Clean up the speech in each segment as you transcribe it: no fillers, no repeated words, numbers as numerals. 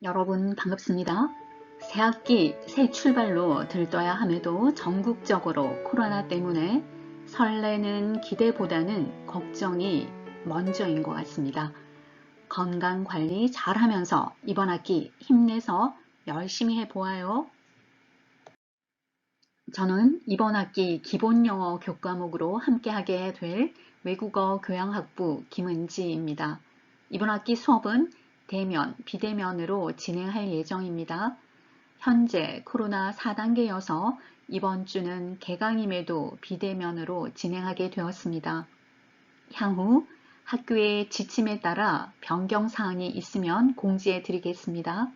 여러분 반갑습니다. 새학기 새 출발로 들떠야 함에도 전국적으로 코로나 때문에 설레는 기대보다는 걱정이 먼저인 것 같습니다. 건강 관리 잘 하면서 이번 학기 힘내서 열심히 해보아요. 저는 이번 학기 기본 영어 교과목으로 함께하게 될 외국어 교양학부 김은지입니다. 이번 학기 수업은 대면, 비대면으로 진행할 예정입니다. 현재 코로나 4단계여서 이번 주는 개강임에도 비대면으로 진행하게 되었습니다. 향후 학교의 지침에 따라 변경 사항이 있으면 공지해 드리겠습니다.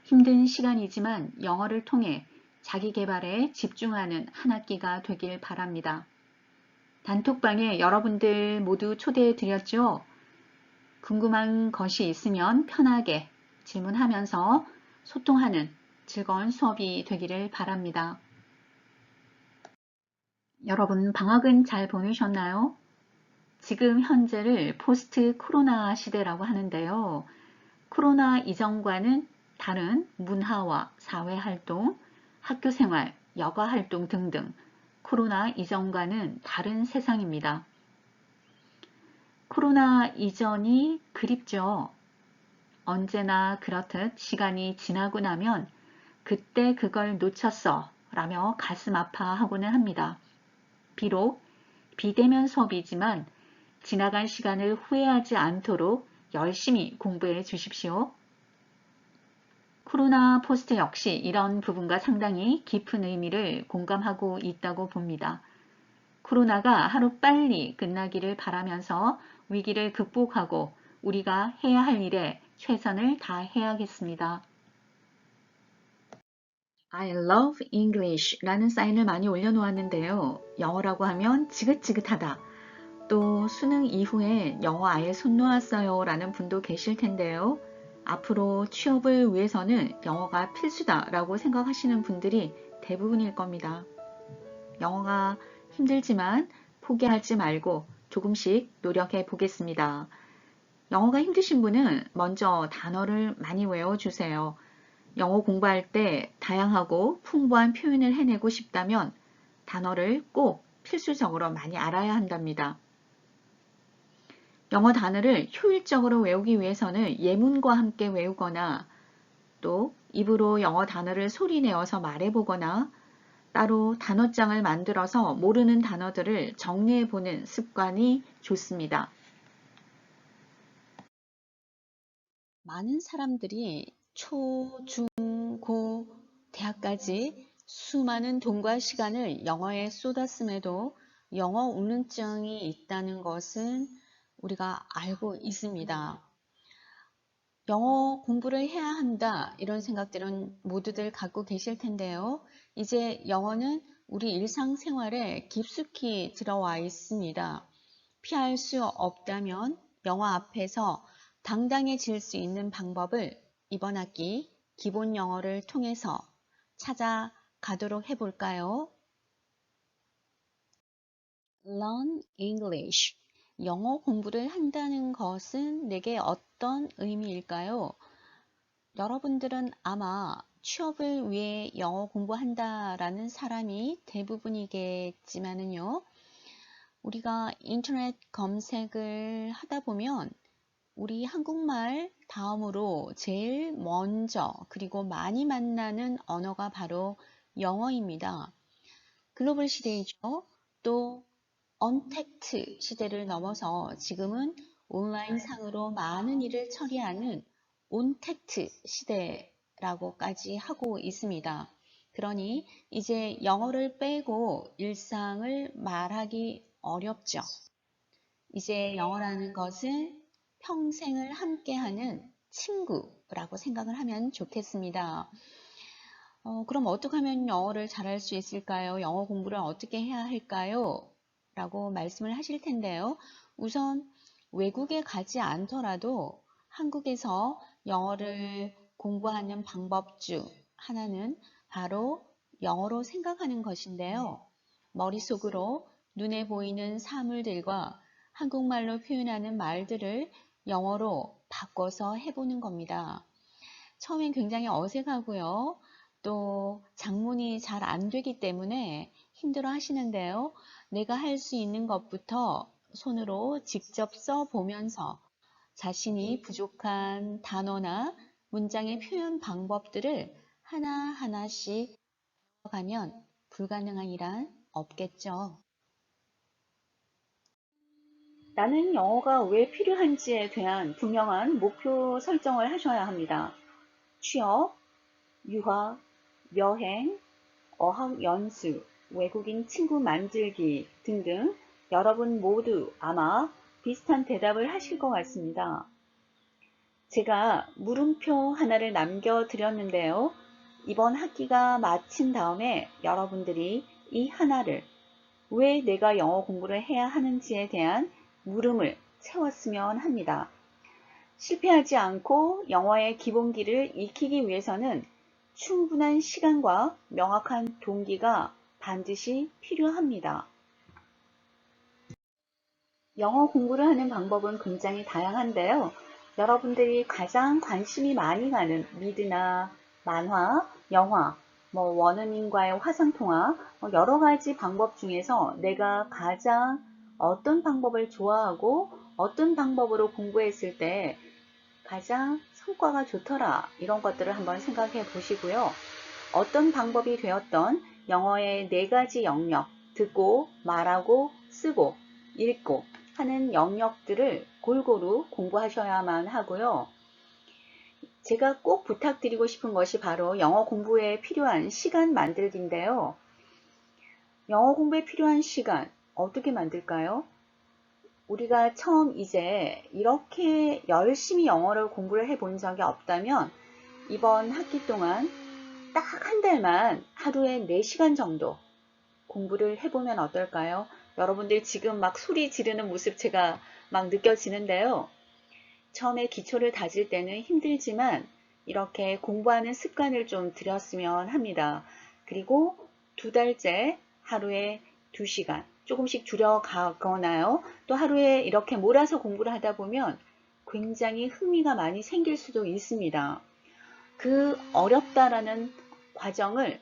힘든 시간이지만 영어를 통해 자기 개발에 집중하는 한 학기가 되길 바랍니다. 단톡방에 여러분들 모두 초대해 드렸죠? 궁금한 것이 있으면 편하게 질문하면서 소통하는 즐거운 수업이 되기를 바랍니다. 여러분 방학은 잘 보내셨나요? 지금 현재를 포스트 코로나 시대라고 하는데요. 코로나 이전과는 다른 문화와 사회활동, 학교생활, 여가활동 등등 코로나 이전과는 다른 세상입니다. 코로나 이전이 그립죠. 언제나 그렇듯 시간이 지나고 나면 그때 그걸 놓쳤어 라며 가슴 아파하고는 합니다. 비록 비대면 수업이지만 지나간 시간을 후회하지 않도록 열심히 공부해 주십시오. 코로나 포스트 역시 이런 부분과 상당히 깊은 의미를 공감하고 있다고 봅니다. 코로나가 하루빨리 끝나기를 바라면서 위기를 극복하고 우리가 해야 할 일에 최선을 다해야겠습니다. I love English 라는 사인을 많이 올려놓았는데요. 영어라고 하면 지긋지긋하다. 또 수능 이후에 영어 아예 손 놓았어요 라는 분도 계실 텐데요. 앞으로 취업을 위해서는 영어가 필수다 라고 생각하시는 분들이 대부분일 겁니다. 영어가 힘들지만 포기하지 말고 조금씩 노력해 보겠습니다. 영어가 힘드신 분은 먼저 단어를 많이 외워주세요. 영어 공부할 때 다양하고 풍부한 표현을 해내고 싶다면 단어를 꼭 필수적으로 많이 알아야 한답니다. 영어 단어를 효율적으로 외우기 위해서는 예문과 함께 외우거나 또 입으로 영어 단어를 소리내어서 말해보거나 따로 단어장을 만들어서 모르는 단어들을 정리해보는 습관이 좋습니다. 많은 사람들이 초, 중, 고, 대학까지 수많은 돈과 시간을 영어에 쏟았음에도 영어 우능증이 있다는 것은 우리가 알고 있습니다. 영어 공부를 해야 한다 이런 생각들은 모두들 갖고 계실 텐데요. 이제 영어는 우리 일상생활에 깊숙이 들어와 있습니다. 피할 수 없다면 영어 앞에서 당당해질 수 있는 방법을 이번 학기 기본 영어를 통해서 찾아가도록 해볼까요? Learn English. 영어 공부를 한다는 것은 내게 어떤 의미일까요? 여러분들은 아마 취업을 위해 영어 공부한다라는 사람이 대부분이겠지만은요. 우리가 인터넷 검색을 하다 보면 우리 한국말 다음으로 제일 먼저 그리고 많이 만나는 언어가 바로 영어입니다. 글로벌 시대이죠. 또 언택트 시대를 넘어서 지금은 온라인 상으로 많은 일을 처리하는 온택트 시대라고까지 하고 있습니다. 그러니 이제 영어를 빼고 일상을 말하기 어렵죠. 이제 영어라는 것은 평생을 함께하는 친구라고 생각을 하면 좋겠습니다. 그럼 어떻게 하면 영어를 잘할 수 있을까요? 영어 공부를 어떻게 해야 할까요? 라고 말씀을 하실 텐데요. 우선 외국에 가지 않더라도 한국에서 영어를 공부하는 방법 중 하나는 바로 영어로 생각하는 것인데요. 머릿속으로 눈에 보이는 사물들과 한국말로 표현하는 말들을 영어로 바꿔서 해보는 겁니다. 처음엔 굉장히 어색하고요. 또 장문이 잘 안 되기 때문에 힘들어 하시는데요. 내가 할 수 있는 것부터 손으로 직접 써보면서 자신이 부족한 단어나 문장의 표현 방법들을 하나하나씩 가면 불가능한 일은 없겠죠. 나는 영어가 왜 필요한지에 대한 분명한 목표 설정을 하셔야 합니다. 취업, 유학, 여행, 어학 연수, 외국인 친구 만들기 등등 여러분 모두 아마 비슷한 대답을 하실 것 같습니다. 제가 물음표 하나를 남겨드렸는데요. 이번 학기가 마친 다음에 여러분들이 이 하나를 왜 내가 영어 공부를 해야 하는지에 대한 물음을 채웠으면 합니다. 실패하지 않고 영어의 기본기를 익히기 위해서는 충분한 시간과 명확한 동기가 반드시 필요합니다. 영어 공부를 하는 방법은 굉장히 다양한데요. 여러분들이 가장 관심이 많이 가는 미드나 만화, 영화, 원어민과의 화상통화, 여러 가지 방법 중에서 내가 가장 어떤 방법을 좋아하고 어떤 방법으로 공부했을 때 가장 성과가 좋더라, 이런 것들을 한번 생각해 보시고요. 어떤 방법이 되었던 영어의 4가지 영역, 듣고, 말하고, 쓰고, 읽고 하는 영역들을 골고루 공부하셔야만 하고요. 제가 꼭 부탁드리고 싶은 것이 바로 영어 공부에 필요한 시간 만들기인데요. 영어 공부에 필요한 시간 어떻게 만들까요? 우리가 처음 이제 이렇게 열심히 영어를 공부를 해본 적이 없다면 이번 학기 동안 딱 한 달만 하루에 4시간 정도 공부를 해보면 어떨까요? 여러분들 지금 막 소리 지르는 모습 제가 막 느껴지는데요. 처음에 기초를 다질 때는 힘들지만 이렇게 공부하는 습관을 좀 들였으면 합니다. 그리고 2달째 하루에 2시간 조금씩 줄여가거나요. 또 하루에 이렇게 몰아서 공부를 하다 보면 굉장히 흥미가 많이 생길 수도 있습니다. 그 어렵다라는 과정을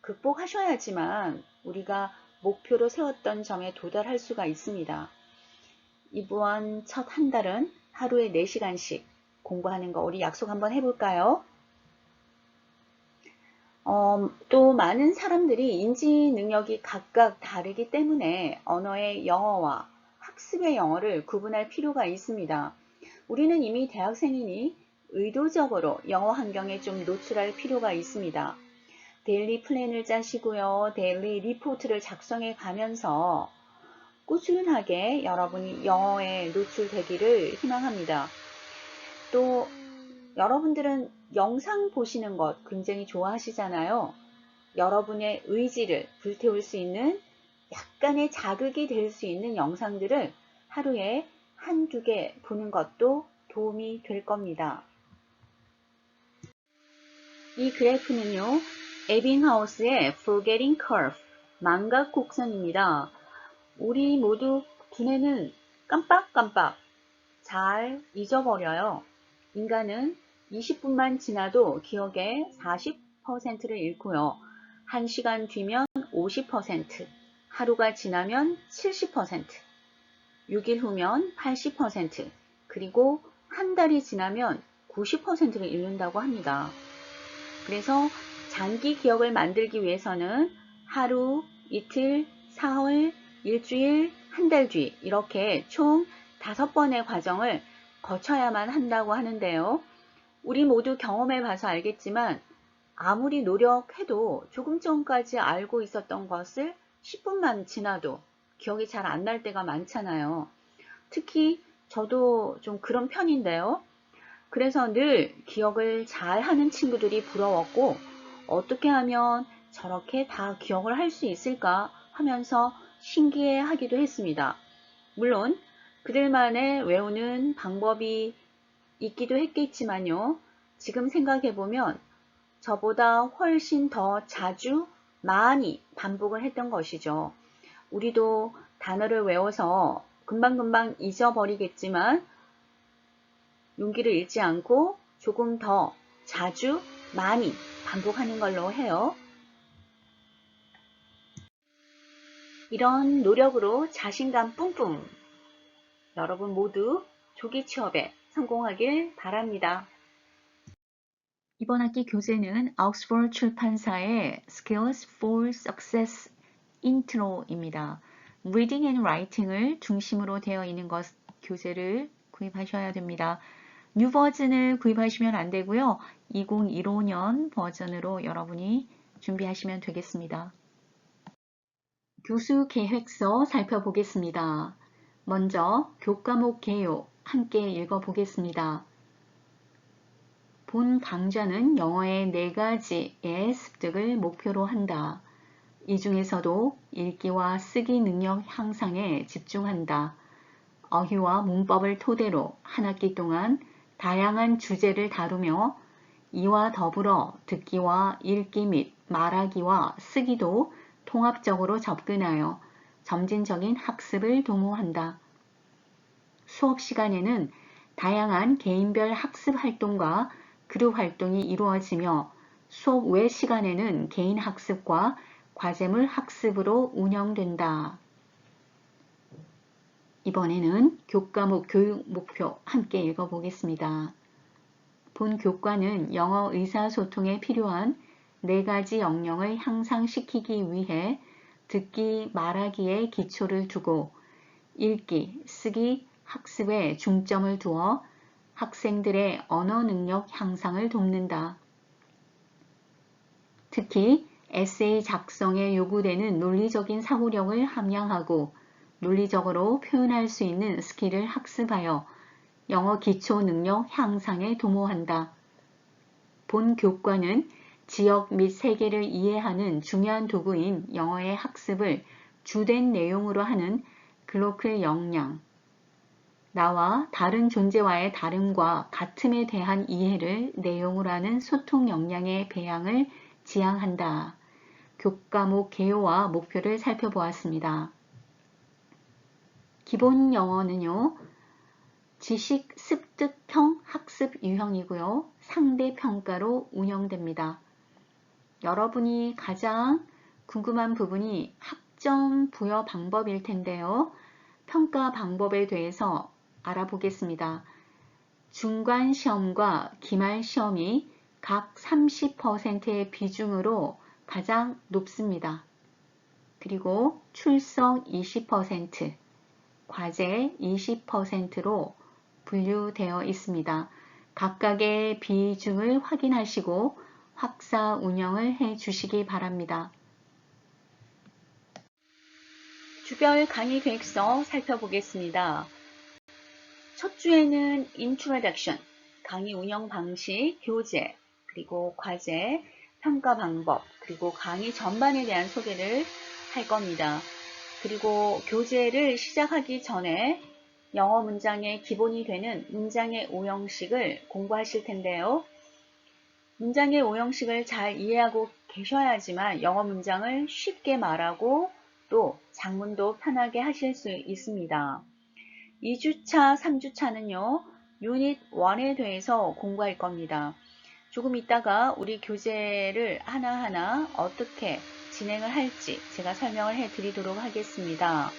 극복하셔야지만 우리가 목표로 세웠던 점에 도달할 수가 있습니다. 이번 첫 한 달은 하루에 4시간씩 공부하는 거 우리 약속 한번 해볼까요? 또 많은 사람들이 인지 능력이 각각 다르기 때문에 언어의 영어와 학습의 영어를 구분할 필요가 있습니다. 우리는 이미 대학생이니 의도적으로 영어 환경에 좀 노출할 필요가 있습니다. 데일리 플랜을 짜시고요. 데일리 리포트를 작성해 가면서 꾸준하게 여러분이 영어에 노출되기를 희망합니다. 또 여러분들은 영상 보시는 것 굉장히 좋아하시잖아요. 여러분의 의지를 불태울 수 있는 약간의 자극이 될 수 있는 영상들을 하루에 1~2개 보는 것도 도움이 될 겁니다. 이 그래프는요, 에빙하우스의 Forgetting Curve, 망각 곡선입니다. 우리 모두 두뇌는 깜빡깜빡 잘 잊어버려요. 인간은 20분만 지나도 기억의 40%를 잃고요. 1시간 뒤면 50%, 하루가 지나면 70%, 6일 후면 80%, 그리고 한 달이 지나면 90%를 잃는다고 합니다. 그래서 장기 기억을 만들기 위해서는 하루, 이틀, 사흘, 일주일, 한 달 뒤 이렇게 총 5번의 과정을 거쳐야만 한다고 하는데요. 우리 모두 경험해 봐서 알겠지만 아무리 노력해도 조금 전까지 알고 있었던 것을 10분만 지나도 기억이 잘 안 날 때가 많잖아요. 특히 저도 좀 그런 편인데요. 그래서 늘 기억을 잘 하는 친구들이 부러웠고 어떻게 하면 저렇게 다 기억을 할 수 있을까 하면서 신기해 하기도 했습니다. 물론 그들만의 외우는 방법이 있기도 했겠지만요. 지금 생각해보면 저보다 훨씬 더 자주 많이 반복을 했던 것이죠. 우리도 단어를 외워서 금방금방 잊어버리겠지만 용기를 잃지 않고 조금 더 자주, 많이 반복하는 걸로 해요. 이런 노력으로 자신감 뿜뿜! 여러분 모두 조기 취업에 성공하길 바랍니다. 이번 학기 교재는 옥스퍼드 출판사의 Skills for Success 인트로입니다. Reading and Writing을 중심으로 되어 있는 교재를 구입하셔야 됩니다. 뉴 버전을 구입하시면 안 되고요. 2015년 버전으로 여러분이 준비하시면 되겠습니다. 교수 계획서 살펴보겠습니다. 먼저 교과목 개요 함께 읽어보겠습니다. 본 강좌는 영어의 4가지의 습득을 목표로 한다. 이 중에서도 읽기와 쓰기 능력 향상에 집중한다. 어휘와 문법을 토대로 한 학기 동안 다양한 주제를 다루며 이와 더불어 듣기와 읽기 및 말하기와 쓰기도 통합적으로 접근하여 점진적인 학습을 도모한다. 수업 시간에는 다양한 개인별 학습 활동과 그룹 활동이 이루어지며 수업 외 시간에는 개인 학습과 과제물 학습으로 운영된다. 이번에는 교과목 교육 목표 함께 읽어보겠습니다. 본 교과는 영어 의사소통에 필요한 4가지 역량을 향상시키기 위해 듣기, 말하기에 기초를 두고 읽기, 쓰기, 학습에 중점을 두어 학생들의 언어 능력 향상을 돕는다. 특히 에세이 작성에 요구되는 논리적인 사고력을 함양하고 논리적으로 표현할 수 있는 스킬을 학습하여 영어 기초 능력 향상에 도모한다. 본 교과는 지역 및 세계를 이해하는 중요한 도구인 영어의 학습을 주된 내용으로 하는 글로컬 역량, 나와 다른 존재와의 다름과 같음에 대한 이해를 내용으로 하는 소통 역량의 배양을 지향한다. 교과목 개요와 목표를 살펴보았습니다. 기본 영어는요, 지식 습득형 학습 유형이고요. 상대평가로 운영됩니다. 여러분이 가장 궁금한 부분이 학점 부여 방법일 텐데요. 평가 방법에 대해서 알아보겠습니다. 중간 시험과 기말 시험이 각 30%의 비중으로 가장 높습니다. 그리고 출석 20%, 과제 20%로 분류되어 있습니다. 각각의 비중을 확인하시고 학사 운영을 해 주시기 바랍니다. 주별 강의 계획서 살펴보겠습니다. 첫 주에는 Introduction, 강의 운영 방식, 교재, 그리고 과제, 평가 방법, 그리고 강의 전반에 대한 소개를 할 겁니다. 그리고 교재를 시작하기 전에 영어 문장의 기본이 되는 문장의 오형식을 공부하실 텐데요. 문장의 오형식을 잘 이해하고 계셔야지만 영어 문장을 쉽게 말하고 또 작문도 편하게 하실 수 있습니다. 2주차, 3주차는요. 유닛 1에 대해서 공부할 겁니다. 조금 있다가 우리 교재를 하나하나 어떻게 진행을 할지 제가 설명을 해 드리도록 하겠습니다.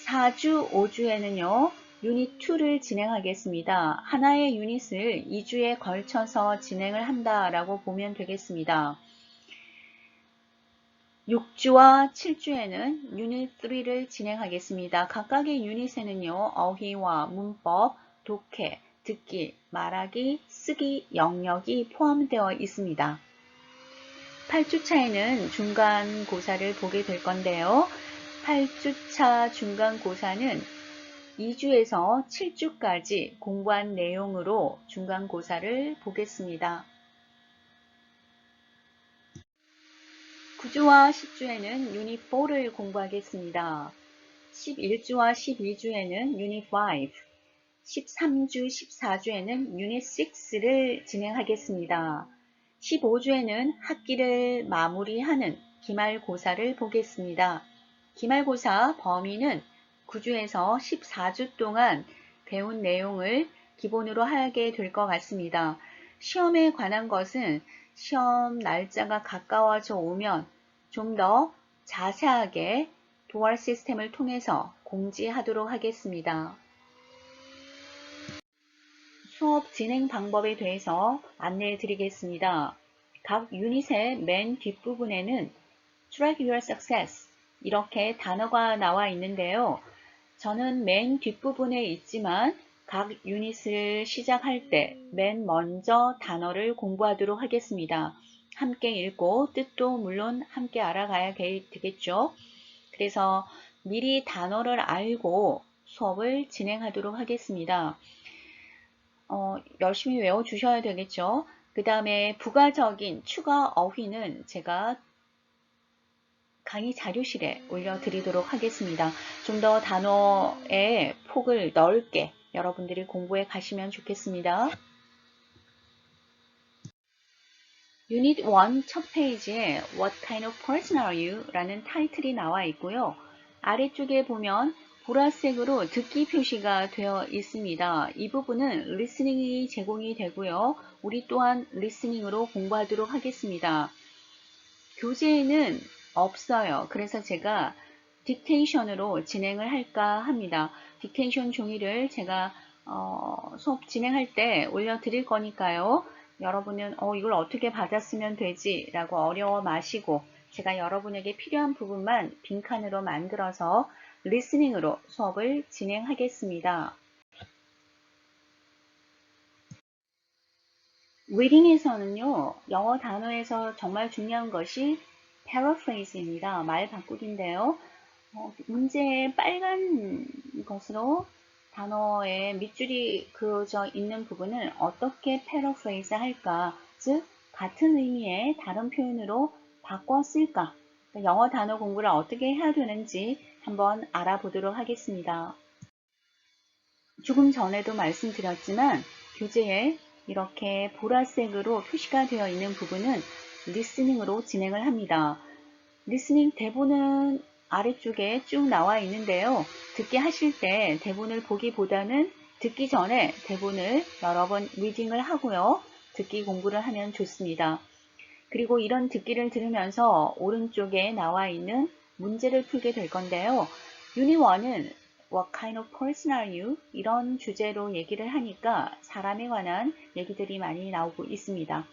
4주, 5주에는요. 유닛 2를 진행하겠습니다. 하나의 유닛을 2주에 걸쳐서 진행을 한다라고 보면 되겠습니다. 6주와 7주에는 유닛 3를 진행하겠습니다. 각각의 유닛에는요. 어휘와 문법, 독해, 듣기, 말하기, 쓰기 영역이 포함되어 있습니다. 8주차에는 중간고사를 보게 될 건데요. 8주차 중간고사는 2주에서 7주까지 공부한 내용으로 중간고사를 보겠습니다. 9주와 10주에는 유닛 4를 공부하겠습니다. 11주와 12주에는 유닛 5, 13주, 14주에는 유닛 6를 진행하겠습니다. 15주에는 학기를 마무리하는 기말고사를 보겠습니다. 기말고사 범위는 9주에서 14주 동안 배운 내용을 기본으로 하게 될 것 같습니다. 시험에 관한 것은 시험 날짜가 가까워져 오면 좀 더 자세하게 도알 시스템을 통해서 공지하도록 하겠습니다. 수업 진행 방법에 대해서 안내해 드리겠습니다. 각 유닛의 맨 뒷부분에는 Track Your Success 이렇게 단어가 나와 있는데요. 저는 맨 뒷부분에 있지만 각 유닛을 시작할 때 맨 먼저 단어를 공부하도록 하겠습니다. 함께 읽고 뜻도 물론 함께 알아가야 되겠죠. 그래서 미리 단어를 알고 수업을 진행하도록 하겠습니다. 열심히 외워주셔야 되겠죠. 그 다음에 부가적인 추가 어휘는 제가 강의 자료실에 올려드리도록 하겠습니다. 좀 더 단어의 폭을 넓게 여러분들이 공부해 가시면 좋겠습니다. 유닛 1 첫 페이지에 What kind of person are you? 라는 타이틀이 나와 있고요. 아래쪽에 보면 보라색으로 듣기 표시가 되어 있습니다. 이 부분은 리스닝이 제공이 되고요. 우리 또한 리스닝으로 공부하도록 하겠습니다. 교재에는 없어요. 그래서 제가 딕테이션으로 진행을 할까 합니다. 딕테이션 종이를 제가 수업 진행할 때 올려드릴 거니까요. 여러분은 이걸 어떻게 받았으면 되지? 라고 어려워 마시고 제가 여러분에게 필요한 부분만 빈칸으로 만들어서 리스닝으로 수업을 진행하겠습니다. 리딩에서는요, 영어 단어에서 정말 중요한 것이 paraphrase입니다. 말 바꾸기인데요. 문제에 빨간 것으로 단어의 밑줄이 그어져 있는 부분을 어떻게 paraphrase 할까? 즉, 같은 의미의 다른 표현으로 바꿔 쓸까? 영어 단어 공부를 어떻게 해야 되는지 한번 알아보도록 하겠습니다. 조금 전에도 말씀드렸지만 교재에 이렇게 보라색으로 표시가 되어 있는 부분은 리스닝으로 진행을 합니다. 리스닝 대본은 아래쪽에 쭉 나와 있는데요. 듣기 하실 때 대본을 보기보다는 듣기 전에 대본을 여러 번 리딩을 하고요. 듣기 공부를 하면 좋습니다. 그리고 이런 듣기를 들으면서 오른쪽에 나와 있는 문제를 풀게 될 건데요. 유닛 1은 What kind of person are you? 이런 주제로 얘기를 하니까 사람에 관한 얘기들이 많이 나오고 있습니다.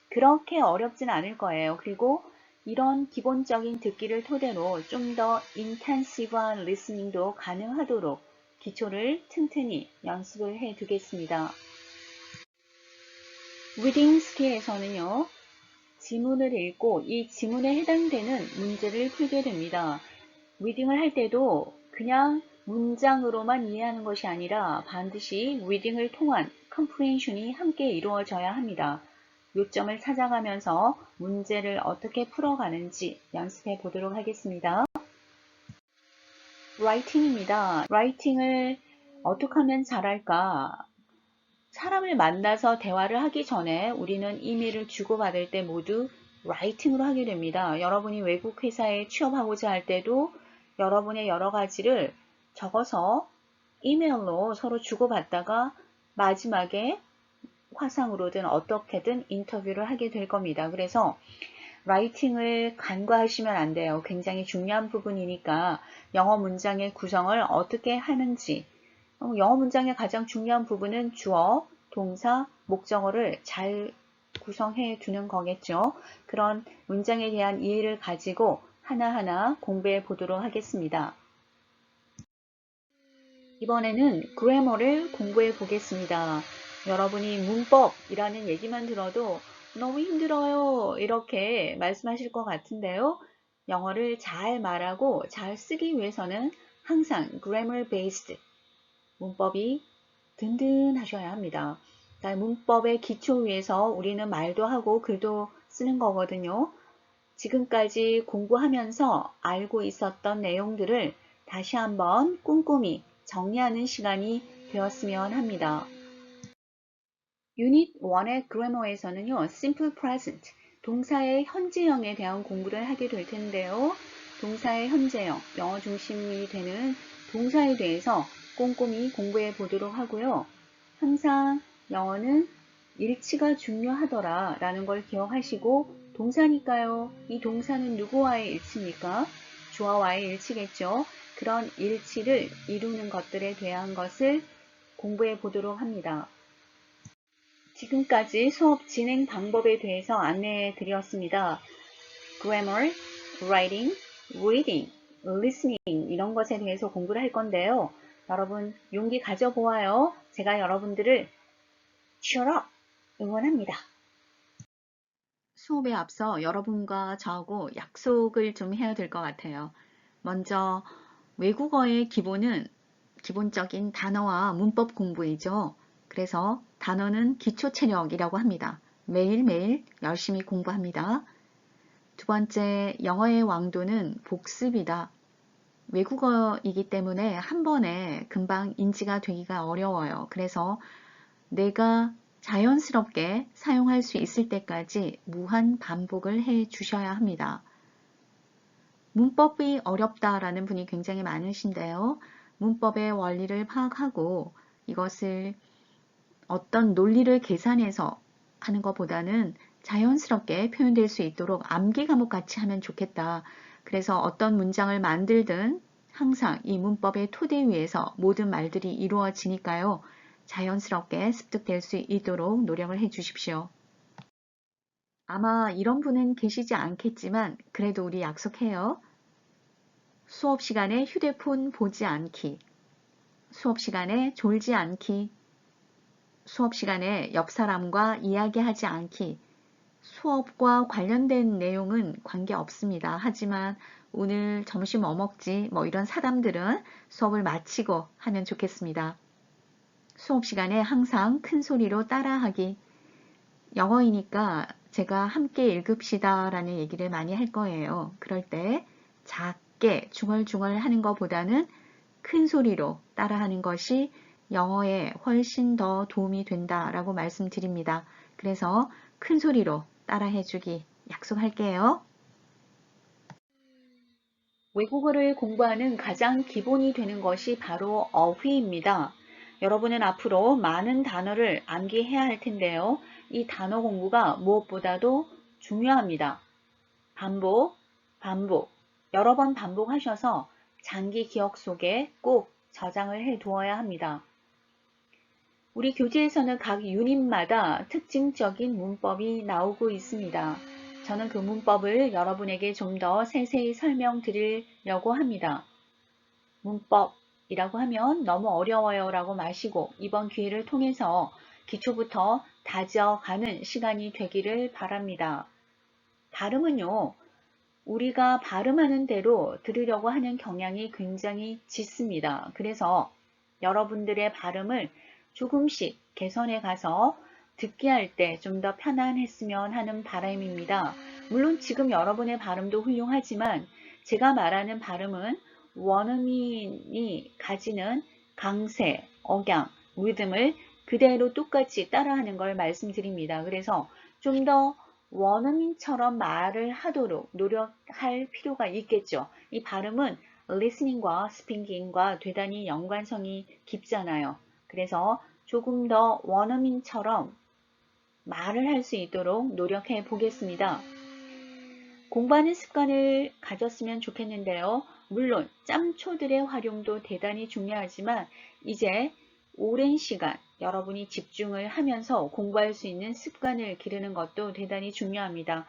그렇게 어렵진 않을 거예요. 그리고 이런 기본적인 듣기를 토대로 좀 더 인텐시브한 리스닝도 가능하도록 기초를 튼튼히 연습을 해 두겠습니다. 리딩 스킬에서는요. 지문을 읽고 이 지문에 해당되는 문제를 풀게 됩니다. 리딩을 할 때도 그냥 문장으로만 이해하는 것이 아니라 반드시 리딩을 통한 컴프레hension이 함께 이루어져야 합니다. 요점을 찾아가면서 문제를 어떻게 풀어가는지 연습해 보도록 하겠습니다. 라이팅입니다. 라이팅을 어떻게 하면 잘할까? 사람을 만나서 대화를 하기 전에 우리는 이메일을 주고받을 때 모두 라이팅으로 하게 됩니다. 여러분이 외국 회사에 취업하고자 할 때도 여러분의 여러 가지를 적어서 이메일로 서로 주고받다가 마지막에 화상으로든 어떻게든 인터뷰를 하게 될 겁니다. 그래서 라이팅을 간과하시면 안 돼요. 굉장히 중요한 부분이니까 영어 문장의 구성을 어떻게 하는지 영어 문장의 가장 중요한 부분은 주어, 동사, 목적어를 잘 구성해 두는 거겠죠. 그런 문장에 대한 이해를 가지고 하나하나 공부해 보도록 하겠습니다. 이번에는 그래머를 공부해 보겠습니다. 여러분이 문법이라는 얘기만 들어도 너무 힘들어요. 이렇게 말씀하실 것 같은데요. 영어를 잘 말하고 잘 쓰기 위해서는 항상 grammar based 문법이 든든하셔야 합니다. 문법의 기초 위에서 우리는 말도 하고 글도 쓰는 거거든요. 지금까지 공부하면서 알고 있었던 내용들을 다시 한번 꼼꼼히 정리하는 시간이 되었으면 합니다. 유닛 1의 그래머에서는요, simple present, 동사의 현재형에 대한 공부를 하게 될 텐데요. 동사의 현재형, 영어 중심이 되는 동사에 대해서 꼼꼼히 공부해 보도록 하고요. 항상 영어는 일치가 중요하더라 라는 걸 기억하시고 동사니까요. 이 동사는 누구와의 일치입니까? 주어와의 일치겠죠. 그런 일치를 이루는 것들에 대한 것을 공부해 보도록 합니다. 지금까지 수업 진행 방법에 대해서 안내해 드렸습니다. grammar, writing, reading, listening 이런 것에 대해서 공부를 할 건데요. 여러분 용기 가져보아요. 제가 여러분들을 cheer up 응원합니다. 수업에 앞서 여러분과 저하고 약속을 좀 해야 될 것 같아요. 먼저 외국어의 기본은 기본적인 단어와 문법 공부이죠. 그래서 단어는 기초 체력이라고 합니다. 매일매일 열심히 공부합니다. 두 번째, 영어의 왕도는 복습이다. 외국어이기 때문에 한 번에 금방 인지가 되기가 어려워요. 그래서 내가 자연스럽게 사용할 수 있을 때까지 무한 반복을 해 주셔야 합니다. 문법이 어렵다라는 분이 굉장히 많으신데요. 문법의 원리를 파악하고 이것을 어떤 논리를 계산해서 하는 것보다는 자연스럽게 표현될 수 있도록 암기 과목 같이 하면 좋겠다. 그래서 어떤 문장을 만들든 항상 이 문법의 토대 위에서 모든 말들이 이루어지니까요. 자연스럽게 습득될 수 있도록 노력을 해 주십시오. 아마 이런 분은 계시지 않겠지만 그래도 우리 약속해요. 수업 시간에 휴대폰 보지 않기, 수업 시간에 졸지 않기, 수업 시간에 옆 사람과 이야기하지 않기, 수업과 관련된 내용은 관계없습니다. 하지만 오늘 점심 뭐 먹지? 뭐 이런 사담들은 수업을 마치고 하면 좋겠습니다. 수업 시간에 항상 큰 소리로 따라하기. 영어이니까 제가 함께 읽읍시다 라는 얘기를 많이 할 거예요. 그럴 때 작게 중얼중얼 하는 것보다는 큰 소리로 따라하는 것이 영어에 훨씬 더 도움이 된다라고 말씀드립니다. 그래서 큰 소리로 따라해주기 약속할게요. 외국어를 공부하는 가장 기본이 되는 것이 바로 어휘입니다. 여러분은 앞으로 많은 단어를 암기해야 할 텐데요. 이 단어 공부가 무엇보다도 중요합니다. 반복, 반복, 여러 번 반복하셔서 장기 기억 속에 꼭 저장을 해 두어야 합니다. 우리 교재에서는 각 유닛마다 특징적인 문법이 나오고 있습니다. 저는 그 문법을 여러분에게 좀 더 세세히 설명드리려고 합니다. 문법이라고 하면 너무 어려워요 라고 마시고 이번 기회를 통해서 기초부터 다져가는 시간이 되기를 바랍니다. 발음은요, 우리가 발음하는 대로 들으려고 하는 경향이 굉장히 짙습니다. 그래서 여러분들의 발음을 조금씩 개선해 가서 듣기 할 때 좀 더 편안했으면 하는 바람입니다. 물론 지금 여러분의 발음도 훌륭하지만 제가 말하는 발음은 원어민이 가지는 강세, 억양, 리듬을 그대로 똑같이 따라하는 걸 말씀드립니다. 그래서 좀 더 원어민처럼 말을 하도록 노력할 필요가 있겠죠. 이 발음은 리스닝과 스피킹과 대단히 연관성이 깊잖아요. 그래서 조금 더 원어민처럼 말을 할 수 있도록 노력해 보겠습니다. 공부하는 습관을 가졌으면 좋겠는데요. 물론 짬초들의 활용도 대단히 중요하지만 이제 오랜 시간 여러분이 집중을 하면서 공부할 수 있는 습관을 기르는 것도 대단히 중요합니다.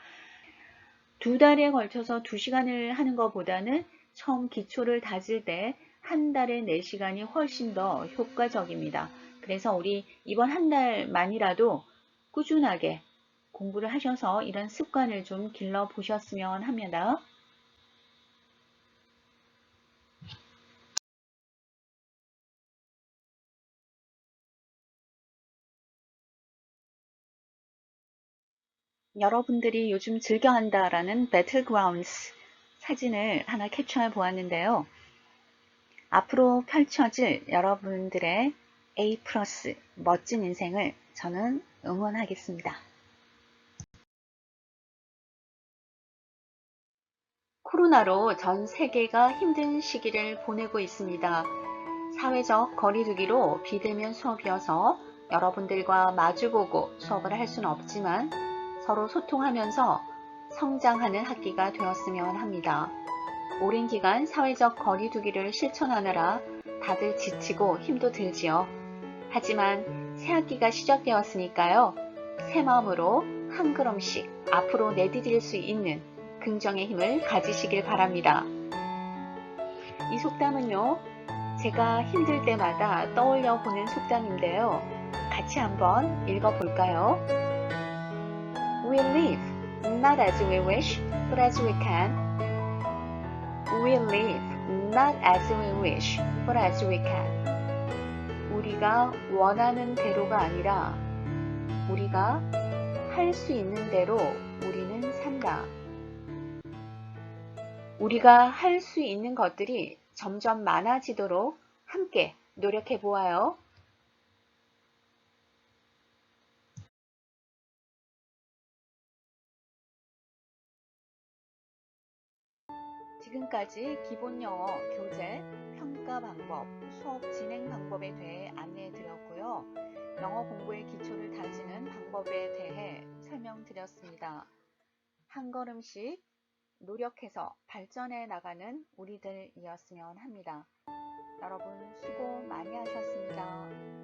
2달에 걸쳐서 2시간을 하는 것보다는 처음 기초를 다질 때 한 달에 4시간이 훨씬 더 효과적입니다. 그래서 우리 이번 한 달만이라도 꾸준하게 공부를 하셔서 이런 습관을 좀 길러 보셨으면 합니다. 여러분들이 요즘 즐겨한다라는 배틀그라운드 사진을 하나 캡처해 보았는데요. 앞으로 펼쳐질 여러분들의 A+ 멋진 인생을 저는 응원하겠습니다. 코로나로 전 세계가 힘든 시기를 보내고 있습니다. 사회적 거리두기로 비대면 수업이어서 여러분들과 마주보고 수업을 할 수는 없지만 서로 소통하면서 성장하는 학기가 되었으면 합니다. 오랜 기간 사회적 거리두기를 실천하느라 다들 지치고 힘도 들지요. 하지만 새 학기가 시작되었으니까요. 새 마음으로 한 걸음씩 앞으로 내디딜 수 있는 긍정의 힘을 가지시길 바랍니다. 이 속담은요, 제가 힘들 때마다 떠올려 보는 속담인데요. 같이 한번 읽어볼까요? We live not as we wish, but as we can. We live not as we wish, but as we can. 우리가 원하는 대로가 아니라 우리가 할 수 있는 대로 우리는 산다. 우리가 할 수 있는 것들이 점점 많아지도록 함께 노력해 보아요. 지금까지 기본 영어 교재, 평가 방법, 수업 진행 방법에 대해 안내해 드렸고요. 영어 공부의 기초를 다지는 방법에 대해 설명드렸습니다. 한 걸음씩 노력해서 발전해 나가는 우리들이었으면 합니다. 여러분 수고 많이 하셨습니다.